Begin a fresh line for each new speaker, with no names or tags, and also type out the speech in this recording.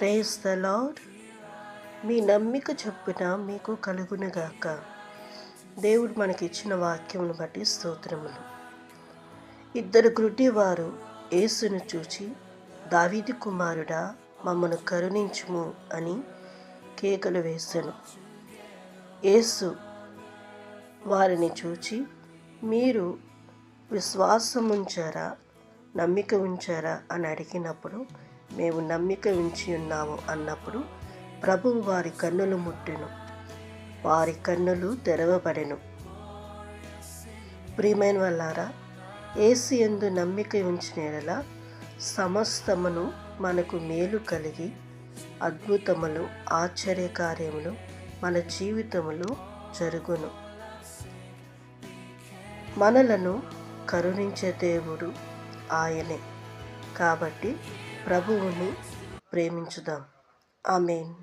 Praise the lord. మీ నమ్మిక చొప్పున మీకు కలుగునుగాక. దేవుడు మనకిచ్చిన వాక్యమును బట్టి స్తోత్రములు. ఇద్దరు గ్రుడ్డివారు యేసును చూచి, దావీదు కుమారుడా, మమ్మను కరుణించుము అని కేకలు వేసెను. యేసు వారిని చూచి, మీరు విశ్వాసముంచారా, నమ్మిక ఉంచారా అని అడిగినప్పుడు, మేము నమ్మిక ఉంచి ఉన్నాము అన్నప్పుడు ప్రభువు వారి కన్నులు ముట్టెను. వారి కన్నులు తెరవబడెను. ప్రియమైన వాళ్ళారా, యేసు యందు నమ్మిక ఉంచిన యెడల సమస్తమును మనకు మేలు కలిగి అద్భుతములు, ఆశ్చర్యకార్యములు మన జీవితములో జరుగును. మనలను కరుణించే దేవుడు ఆయనే. కాబట్టి ప్రభువుని ప్రేమించుదాం. ఆమేన్.